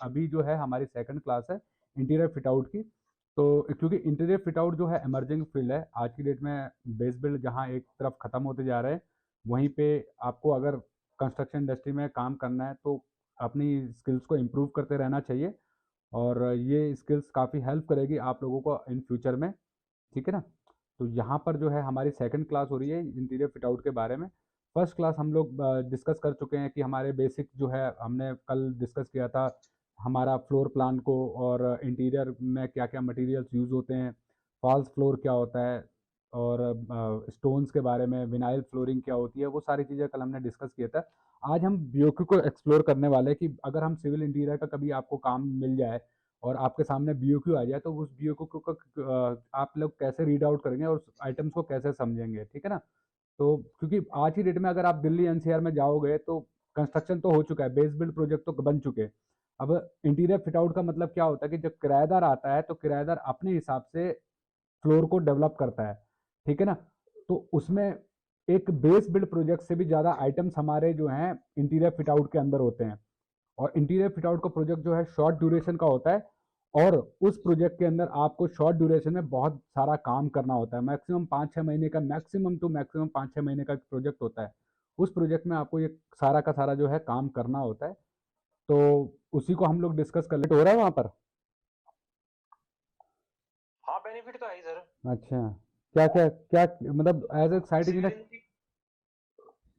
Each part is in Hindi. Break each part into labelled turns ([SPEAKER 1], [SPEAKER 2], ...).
[SPEAKER 1] अभी जो है हमारी सेकंड क्लास है इंटीरियर फिट आउट की। तो क्योंकि इंटीरियर फिट आउट जो है इमर्जिंग फील्ड है आज की डेट में, बेस बिल्ड जहाँ एक तरफ ख़त्म होते जा रहे हैं, वहीं पे आपको अगर कंस्ट्रक्शन इंडस्ट्री में काम करना है तो अपनी स्किल्स को इम्प्रूव करते रहना चाहिए। और ये स्किल्स काफ़ी हेल्प करेगी आप लोगों को इन फ्यूचर में, ठीक है ना। तो यहाँ पर जो है हमारी सेकंड क्लास हो रही है इंटीरियर फिट आउट के बारे में। फर्स्ट क्लास हम लोग डिस्कस कर चुके हैं कि हमारे बेसिक जो है हमने कल डिस्कस किया था हमारा फ्लोर प्लान को, और इंटीरियर में क्या क्या मटेरियल्स यूज़ होते हैं, फॉल्स फ्लोर क्या होता है, और स्टोन्स के बारे में, विनाइल फ्लोरिंग क्या होती है, वो सारी चीज़ें कल हमने डिस्कस किया था। आज हम बीओक्यू को एक्सप्लोर करने वाले हैं कि अगर हम सिविल इंटीरियर का कभी आपको काम मिल जाए और आपके सामने बीओक्यू आ जाए तो उस बीओक्यू को आप लोग कैसे रीड आउट करेंगे और उस आइटम्स को कैसे समझेंगे, ठीक है ना। तो क्योंकि आज की डेट में अगर आप दिल्ली एनसीआर में जाओगे तो कंस्ट्रक्शन तो हो चुका है, बेस बिल्ड प्रोजेक्ट तो बन चुके हैं। अब इंटीरियर फिट आउट का मतलब क्या होता है कि जब किराएदार आता है तो किराएदार अपने हिसाब से फ्लोर को डेवलप करता है, ठीक है ना। तो उसमें एक बेस बिल्ड प्रोजेक्ट से भी ज़्यादा आइटम्स हमारे जो हैं इंटीरियर फिट आउट के अंदर होते हैं। और इंटीरियर फिट आउट का प्रोजेक्ट जो है शॉर्ट ड्यूरेशन का होता है, और उस प्रोजेक्ट के अंदर आपको शॉर्ट ड्यूरेशन में बहुत सारा काम करना होता है। मैक्सिमम 5-6 महीने का, मैक्सिमम टू मैक्सिमम 5-6 महीने का प्रोजेक्ट होता है। उस प्रोजेक्ट में आपको ये सारा का सारा जो है काम करना होता है। तो उसी को हम लोग डिस्कस कर लेते, हो रहा है वहाँ पर।
[SPEAKER 2] हाँ, बेनिफिट तो है ही सर।
[SPEAKER 1] अच्छा, क्या क्या क्या मतलब as a site
[SPEAKER 2] civil
[SPEAKER 1] engineer.
[SPEAKER 2] Engineer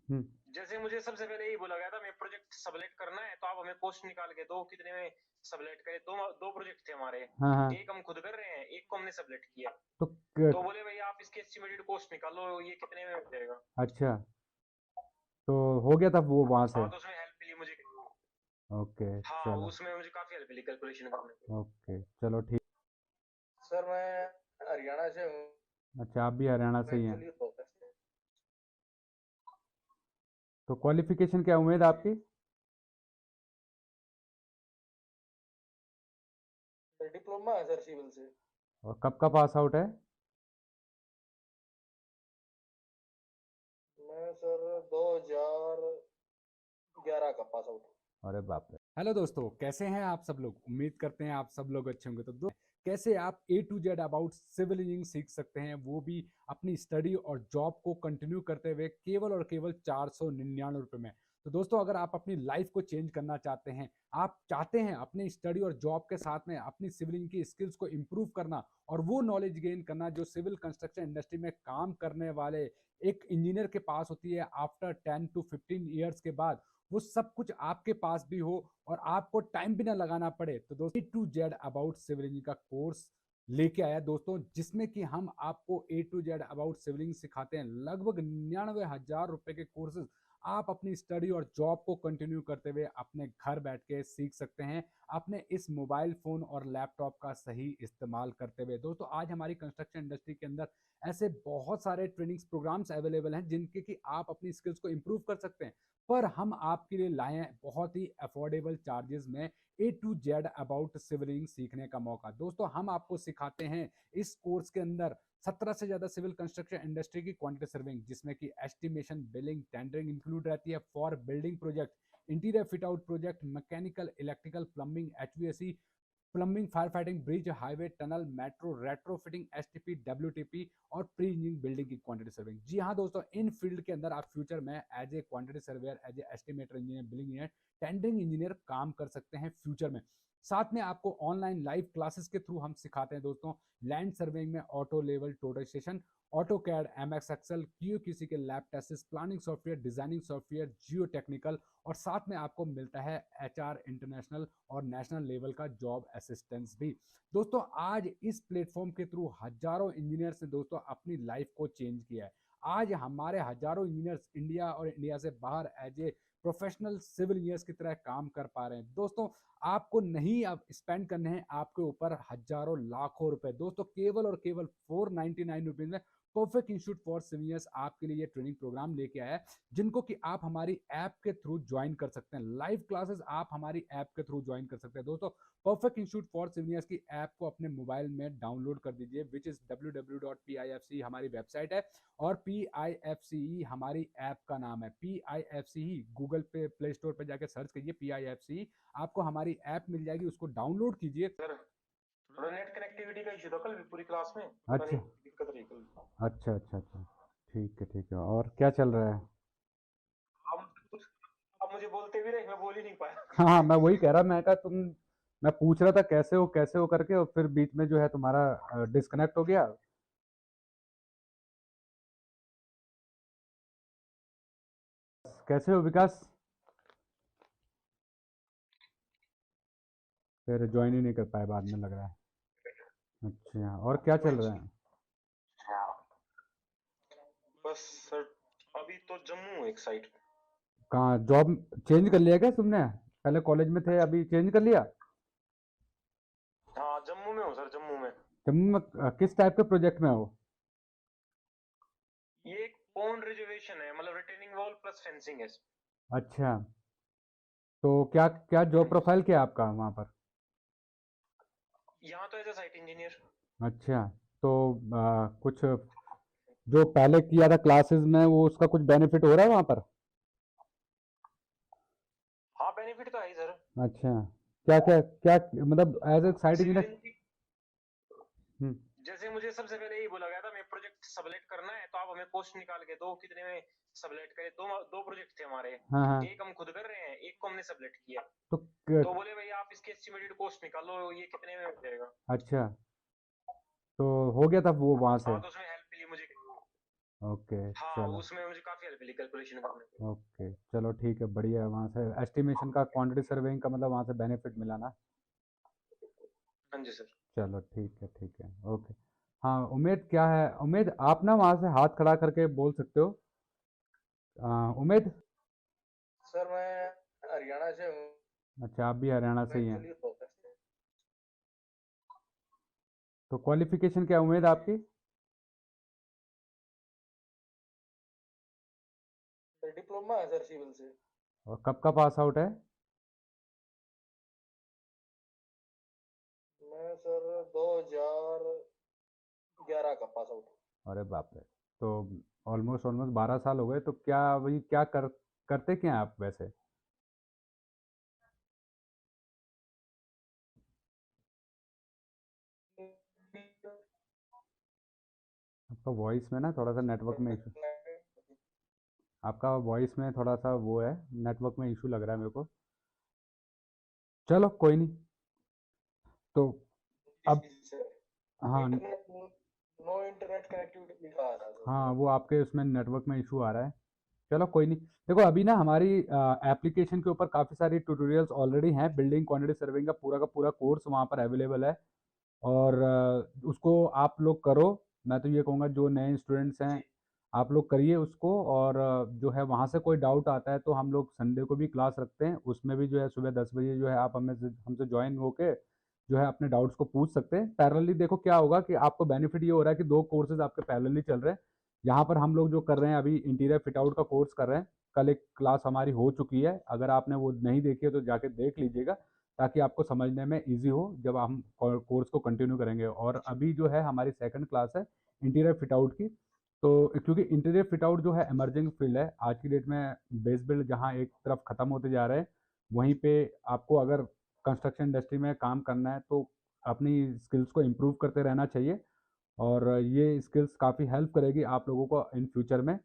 [SPEAKER 1] hmm.
[SPEAKER 2] जैसे मुझे सबसे पहले यही बोला गया था, मैं प्रोजेक्ट सबलेट करना है तो आप हमें कॉस्ट निकाल के दो, कितने में सबलेट करे। दो दो प्रोजेक्ट थे हमारे,
[SPEAKER 1] हाँ हाँ।
[SPEAKER 2] एक हम खुद कर रहे हैं, एक को हमने सबलेट किया।
[SPEAKER 1] तो
[SPEAKER 2] तो बोले भैया आप इसकी एस्टिमेटेड कॉस्ट निकालो, ये कितने में हो जाएगा।
[SPEAKER 1] अच्छा, तो हो गया था वो वहाँ से।
[SPEAKER 2] हाँ, तो उसमें हेल्प मिली मुझे।
[SPEAKER 1] ओके।
[SPEAKER 2] हाँ,
[SPEAKER 1] चलो।
[SPEAKER 2] उसमें मुझे काफी हेल्प मिली कैलकुलेशन करने में।
[SPEAKER 1] ओके चलो ठीक।
[SPEAKER 2] सर मैं हरियाणा से हूँ।
[SPEAKER 1] अच्छा, आप भी हरियाणा से ही हैं।
[SPEAKER 2] एक्चुअली प्रोफेसर
[SPEAKER 1] तो क्वालिफिकेशन क्या उम्मीद है आपकी।
[SPEAKER 2] डिप्लोमा है सर सिविल से।
[SPEAKER 1] और कब का पास आउट है।
[SPEAKER 2] मैं सर 2011 का पास आउट हूँ।
[SPEAKER 1] अरे बाप रे। हेलो दोस्तों, कैसे हैं आप सब लोग। उम्मीद करते हैं आप सब लोग अच्छे होंगे। तो कैसे आप A to Z about civil engineering सीख सकते हैं, वो भी अपनी स्टडी और जॉब को कंटिन्यू करते हुए केवल और केवल 499 रुपये में। तो दोस्तों, अगर आप अपनी लाइफ को चेंज करना चाहते हैं, आप चाहते हैं अपनी स्टडी और जॉब के साथ में अपनी सिविल इंजीनियरिंग की स्किल्स को इंप्रूव करना और वो नॉलेज गेन करना जो सिविल कंस्ट्रक्शन इंडस्ट्री में काम करने वाले एक इंजीनियर के पास होती है आफ्टर 10 to 15 ईयर्स के बाद, वो सब कुछ आपके पास भी हो और आपको टाइम भी ना लगाना पड़े, तो दोस्तों A to Z about civil engineering का कोर्स लेके आया दोस्तों, जिसमें कि हम आपको A to Z about civil engineering सिखाते हैं। लगभग 99,000 रुपए के कोर्सेज आप अपनी स्टडी और जॉब को कंटिन्यू करते हुए अपने घर बैठ के सीख सकते हैं, अपने इस मोबाइल फोन और लैपटॉप का सही इस्तेमाल करते हुए। दोस्तों, आज हमारी कंस्ट्रक्शन इंडस्ट्री के अंदर ऐसे बहुत सारे ट्रेनिंग्स प्रोग्राम्स अवेलेबल हैं जिनके कि आप अपनी स्किल्स को इंप्रूव कर सकते हैं, पर हम आपके लिए लाए हैं बहुत ही अफोर्डेबल चार्जेस में A to Z अबाउट सिविलिंग सीखने का मौका। दोस्तों, हम आपको सिखाते हैं इस कोर्स के अंदर 17 से ज्यादा सिविल कंस्ट्रक्शन इंडस्ट्री की क्वांटिटी सर्विंग, जिसमें कि एस्टिमेशन, बिलिंग, टेंडरिंग इंक्लूड रहती है for building project, interior fit out project, mechanical, electrical, plumbing, HVAC, plumbing, fire fighting, bridge, highway, tunnel, metro, retro fitting, STP, WTP और प्री इंजीनियरिंग बिल्डिंग की क्वांटिटी सर्विंग। जी हाँ दोस्तों, इन फील्ड के अंदर आप फ्यूचर में as a quantity surveyor, as a estimator engineer, billing engineer, tendering engineer काम कर सकते हैं फ्यूचर में। साथ में आपको ऑनलाइन लाइव क्लासेस के थ्रू हम सिखाते हैं दोस्तों लैंड सर्वेइंग में auto level total station, AutoCAD, MX Excel, QQC के lab test, planning software, designing software, geo technical, और साथ में आपको मिलता है HR इंटरनेशनल और नेशनल लेवल का जॉब असिस्टेंस भी। दोस्तों, आज इस प्लेटफॉर्म के थ्रू हजारों इंजीनियर्स ने दोस्तों अपनी लाइफ को चेंज किया है। आज हमारे हजारों इंजीनियर्स इंडिया और इंडिया से बाहर as a professional civil engineers की तरह काम कर पा रहे हैं। दोस्तों, आपको नहीं अब स्पेंड करने हैं आपके ऊपर हजारों लाखों रुपए, दोस्तों केवल और केवल 499 रुपीज में परफेक्ट इंस्टीट्यूट फॉर सिविलियंस आपके लिए ये ट्रेनिंग प्रोग्राम लेके आया है, जिनको कि आप हमारी ऐप के थ्रू ज्वाइन कर सकते हैं। लाइव क्लासेस आप हमारी ऐप के थ्रू ज्वाइन कर सकते हैं। दोस्तों, परफेक्ट इंस्टीट्यूट फॉर सिविलियंस की ऐप को अपने मोबाइल में डाउनलोड कर दीजिए, विच इज www.pifc हमारी वेबसाइट है, और PIFCE हमारी ऐप का नाम है। PIFCE गूगल पे प्ले स्टोर पे जाके सर्च कीजिए PIFCE, आपको हमारी ऐप मिल जाएगी, उसको डाउनलोड कीजिए।
[SPEAKER 2] सर थोड़ा नेट कनेक्टिविटी का इशू था कल भी पूरी क्लास में, पता
[SPEAKER 1] अच्छा
[SPEAKER 2] नहीं दिक्कत रही कल।
[SPEAKER 1] अच्छा अच्छा अच्छा, ठीक है ठीक है। और क्या चल रहा है?
[SPEAKER 2] अब अब मुझे बोलते भी रहे, मैं बोल ही नहीं पाया।
[SPEAKER 1] हाँ हाँ, मैं वही कह रहा, मैं कहा तुम, मैं पूछ रहा था कैसे हो करके, और फिर बीच में जो है तुम्हारा डिस्कनेक्ट हो गया। कैसे हो विकास? फिर ज्वाइन ही नहीं कर पाए बाद में, लग रहा है। अच्छा, और क्या चल रहा है?
[SPEAKER 2] बस सर अभी तो जम्मू एक साइड।
[SPEAKER 1] कहाँ जॉब चेंज कर लिया क्या तुमने? पहले कॉलेज में थे, अभी चेंज कर लिया?
[SPEAKER 2] हाँ जम्मू में हूँ सर, जम्मू में।
[SPEAKER 1] जम्मू में किस टाइप के प्रोजेक्ट में हो?
[SPEAKER 2] ये एक पोन रिजर्वेशन है, मतलब रिटेनिंग वॉल प्लस फेंसिंग है।
[SPEAKER 1] अच्छा, तो क्या क्या जॉब
[SPEAKER 2] हाँ जी
[SPEAKER 1] प्रोफाइल
[SPEAKER 2] सर,
[SPEAKER 1] क्या है आपका वहाँ पर?
[SPEAKER 2] यहाँ तो एज अ साइट इंजीनियर।
[SPEAKER 1] अच्छा, तो कुछ जो पहले किया था क्लासेस में, वो उसका कुछ बेनिफिट हो रहा है वहाँ पर?
[SPEAKER 2] हाँ बेनिफिट तो है ही सर।
[SPEAKER 1] अच्छा, क्या क्या क्या मतलब as a site
[SPEAKER 2] civil
[SPEAKER 1] engineer?
[SPEAKER 2] Engineer,
[SPEAKER 1] hmm.
[SPEAKER 2] जैसे मुझे सबसे पहले यही बोला गया था, मैं प्रोजेक्ट सबलेट करना है तो आप हमें कॉस्ट निकाल के दो, कितने में सबलेट करे। दो दो प्रोजेक्ट थे हमारे,
[SPEAKER 1] हाँ हाँ।
[SPEAKER 2] एक हम खुद कर रहे हैं, एक को हमने सबलेट किया।
[SPEAKER 1] तो
[SPEAKER 2] तो बोले भाई आप इसकी एस्टिमेटेड कॉस्ट निकालो, ये कितने में हो जाएगा।
[SPEAKER 1] अच्छा, तो हो गया था वो वहाँ से?
[SPEAKER 2] हाँ तो उसमें हेल्प मिली मुझे।
[SPEAKER 1] ओके,
[SPEAKER 2] हाँ
[SPEAKER 1] चलो।
[SPEAKER 2] उसमें मुझे काफी हेल्प मिली कैलकुलेशन करने में।
[SPEAKER 1] ओके, चलो ठीक है, बढ़िया है। वहाँ से एस्टिमेशन का, क्वांटिटी सर्वेइंग का, मतलब वहाँ से बेनिफिट मिला ना?
[SPEAKER 2] हाँ जी सर।
[SPEAKER 1] चलो ठीक है, ओके। हाँ, उमेद क्या है, उमेद आप ना वहाँ से हाथ खड़ा करके बोल सकते हो। उमेद?
[SPEAKER 3] सर मैं हरियाणा से हूँ।
[SPEAKER 1] अच्छा, आप भी हरियाणा से
[SPEAKER 3] मैं
[SPEAKER 1] ही हैं?
[SPEAKER 3] एक्चुअली फोकस
[SPEAKER 1] तो क्वालिफिकेशन क्या है उमेद आपकी?
[SPEAKER 3] डिप्लोमा है सर सिविल से।
[SPEAKER 1] और कब का पास आउट है?
[SPEAKER 3] मैं सर 2011 का पास आउट।
[SPEAKER 1] अरे बाप रे, तो ऑलमोस्ट ऑलमोस्ट 12 साल हो गए। तो क्या वही क्या करते क्या हैं आप वैसे? आपका वॉइस में ना थोड़ा सा नेटवर्क में इशू, आपका वॉइस में थोड़ा सा वो है, नेटवर्क में इशू लग रहा है मेरे को। चलो कोई नहीं। तो अब,
[SPEAKER 3] सर
[SPEAKER 1] हाँ
[SPEAKER 3] इंटरनेट, नो इंटरनेट कनेक्टिविटी लिखा आ रहा था
[SPEAKER 1] हाँ,
[SPEAKER 3] उसमें।
[SPEAKER 1] वो आपके उसमें नेटवर्क में इशू आ रहा है। चलो कोई नहीं। देखो अभी ना हमारी एप्लीकेशन के ऊपर काफ़ी सारी ट्यूटोरियल्स ऑलरेडी हैं। बिल्डिंग क्वांटिटी सर्विंग का पूरा कोर्स वहाँ पर अवेलेबल है, और उसको आप लोग करो। मैं तो ये कहूँगा, जो नए स्टूडेंट्स हैं,
[SPEAKER 2] जी
[SPEAKER 1] आप लोग करिए उसको। और जो है वहाँ से कोई डाउट आता है तो हम लोग संडे को भी क्लास रखते हैं, उसमें भी जो है सुबह 10 बजे जो है आप हमसे ज्वाइन होके जो है अपने डाउट्स को पूछ सकते हैं। पैरेलली देखो क्या होगा कि आपको बेनिफिट ये हो रहा है कि दो कोर्सेज आपके पैरेलली चल रहे हैं। यहाँ पर हम लोग जो कर रहे हैं अभी, इंटीरियर फिट आउट का कोर्स कर रहे हैं। कल एक क्लास हमारी हो चुकी है, अगर आपने वो नहीं देखी है तो जाके देख लीजिएगा, ताकि आपको समझने में ईजी हो जब हम कोर्स को कंटिन्यू करेंगे। और अभी जो है हमारी सेकंड क्लास है इंटीरियर फिट आउट की। तो क्योंकि इंटीरियर फिट आउट जो है इमर्जिंग फील्ड है आज की डेट में, बेस बिल्ड जहाँ एक तरफ ख़त्म होते जा रहे हैं, वहीं पे आपको अगर कंस्ट्रक्शन इंडस्ट्री में काम करना है तो अपनी स्किल्स को इम्प्रूव करते रहना चाहिए। और ये स्किल्स काफ़ी हेल्प करेगी आप लोगों को इन फ्यूचर में,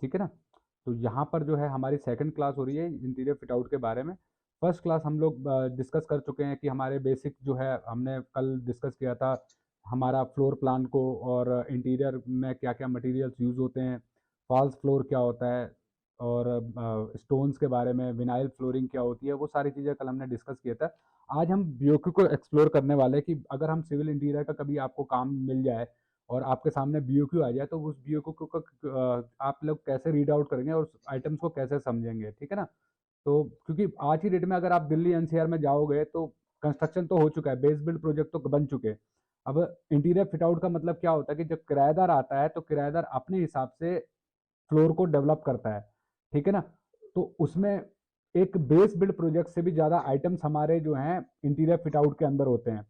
[SPEAKER 1] ठीक है ना? तो यहाँ पर जो है हमारी सेकंड क्लास हो रही है इंटीरियर फिट आउट के बारे में। फर्स्ट क्लास हम लोग डिस्कस कर चुके हैं कि हमारे बेसिक जो है, हमने कल डिस्कस किया था हमारा फ्लोर प्लान को, और इंटीरियर में क्या क्या मटेरियल्स यूज़ होते हैं, फॉल्स फ्लोर क्या होता है, और स्टोन्स के बारे में, विनाइल फ्लोरिंग क्या होती है, वो सारी चीज़ें कल हमने डिस्कस किया था। आज हम बीओक्यू को एक्सप्लोर करने वाले हैं कि अगर हम सिविल इंटीरियर का कभी आपको काम मिल जाए और आपके सामने बीओक्यू आ जाए, तो उस बीओक्यू को आप लोग कैसे रीड आउट करेंगे और उस आइटम्स को कैसे समझेंगे, ठीक है ना? तो क्योंकि आज की डेट में अगर आप दिल्ली एनसीआर में जाओगे तो कंस्ट्रक्शन तो हो चुका है, बेस बिल्ड प्रोजेक्ट तो बन चुके हैं। अब इंटीरियर फिट आउट का मतलब क्या होता है कि जब किराएदार आता है तो किराएदार अपने हिसाब से फ्लोर को डेवलप करता है, ठीक है ना। तो उसमें एक बेस बिल्ड प्रोजेक्ट से भी ज़्यादा आइटम्स हमारे जो हैं इंटीरियर फिट आउट के अंदर होते हैं।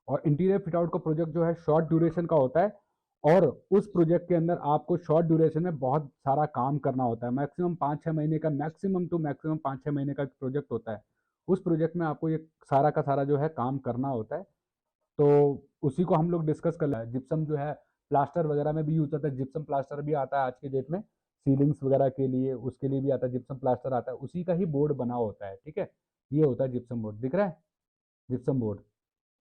[SPEAKER 1] और इंटीरियर फिट आउट का प्रोजेक्ट जो है शॉर्ट ड्यूरेशन का होता है, और उस प्रोजेक्ट के अंदर आपको शॉर्ट ड्यूरेशन में बहुत सारा काम करना होता है। मैक्सिमम 5-6 महीने का, मैक्सिमम टू मैक्सिमम 5-6 महीने का प्रोजेक्ट होता है। उस प्रोजेक्ट में आपको ये सारा का सारा जो है काम करना होता है। तो उसी को हम लोग डिस्कस कर रहे हैं। जिप्सम जो है प्लास्टर वगैरह में भी यूज होता है, जिप्सम प्लास्टर भी आता है आज के डेट में, सीलिंग्स वगैरह के लिए उसके लिए भी आता है, जिप्सम प्लास्टर आता है, उसी का ही बोर्ड बना होता है, ठीक है। ये होता है जिप्सम बोर्ड, दिख रहा है जिप्सम बोर्ड।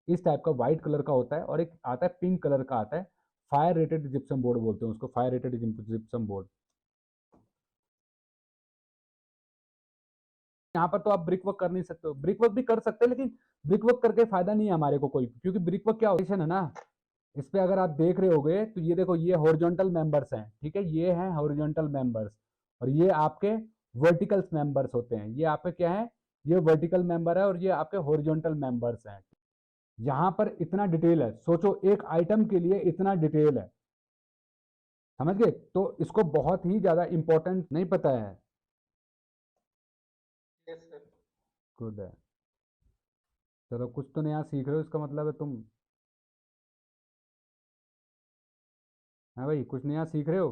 [SPEAKER 1] इस टाइप का व्हाइट कलर का होता है, और एक आता है पिंक कलर का आता है, फायर रेटेड जिप्सम बोर्ड बोलते हैं उसको, फायर रेटेड जिप्सम बोर्ड। यहाँ पर तो आप ब्रिक वर्क कर नहीं सकते हो, ब्रिक वर्क भी कर सकते हैं, लेकिन ब्रिक वर्क करके फायदा नहीं है हमारे को कोई, क्योंकि ब्रिक वर्क क्या होता है ना, इस पे अगर आप देख रहे होगे तो ये देखो, ये हॉरिजॉन्टल मेंबर्स हैं, ठीक है, ये हैं हॉरिजॉन्टल मेंबर्स, और ये आपके वर्टिकल मेंबर्स होते हैं। ये आपके क्या है, ये वर्टिकल मेंबर है, और ये आपके हॉरिजॉन्टल मेंबर्स हैं। यहाँ पर इतना डिटेल है, सोचो एक आइटम के लिए इतना डिटेल है, समझ गए। तो इसको बहुत ही ज्यादा इंपॉर्टेंट नहीं पता है।
[SPEAKER 3] Yes sir.
[SPEAKER 1] गुड है, चलो कुछ तो नया सीख रहे हो, इसका मतलब है तुम, है भाई, कुछ नया सीख रहे हो।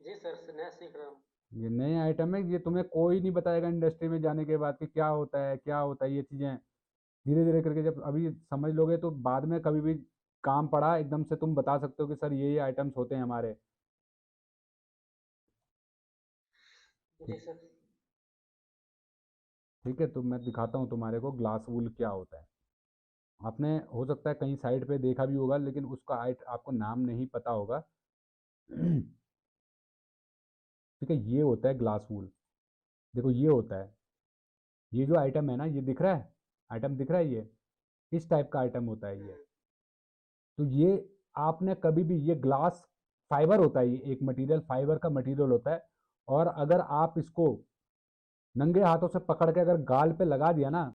[SPEAKER 3] जी सर, नया सीख रहा हूँ।
[SPEAKER 1] ये नए आइटम है, ये तुम्हें कोई नहीं बताएगा इंडस्ट्री में जाने के बाद कि क्या होता है क्या होता है। ये चीज़ें धीरे धीरे करके जब अभी समझ लोगे तो बाद में कभी भी काम पड़ा एकदम से तुम बता सकते हो कि सर ये आइटम्स होते हैं हमारे।
[SPEAKER 3] जी सर।
[SPEAKER 1] ठीक है, तो मैं दिखाता हूँ तुम्हारे को ग्लास वूल क्या होता है। आपने हो सकता है कहीं साइड पे देखा भी होगा, लेकिन उसका आपको नाम नहीं पता होगा। ठीक है, ये होता है ग्लास वूल। देखो ये होता है, ये जो आइटम है ना, ये दिख रहा है, आइटम दिख रहा है, ये इस टाइप का आइटम होता है ये। तो ये आपने कभी भी, ये ग्लास फाइबर होता है, ये एक मटेरियल, फाइबर का मटेरियल होता है, और अगर आप इसको नंगे हाथों से पकड़ के अगर गाल पे लगा दिया ना,